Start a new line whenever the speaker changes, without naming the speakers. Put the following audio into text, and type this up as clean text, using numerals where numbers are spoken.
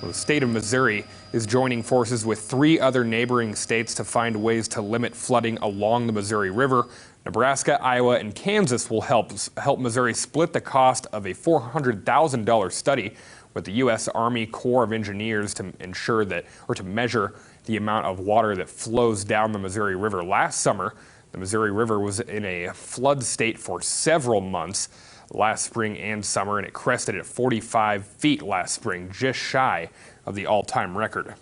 The state of Missouri is joining forces with 3 other neighboring states to find ways to limit flooding along the Missouri River. Nebraska, Iowa, and Kansas will help Missouri split the cost of a $400,000 study with the U.S. Army Corps of Engineers to ensure that, or to measure the amount of water that flows down the Missouri River. Last summer, the Missouri River was in a flood state for several months last spring and summer, and it crested at 45 feet last spring, just shy of the all-time record.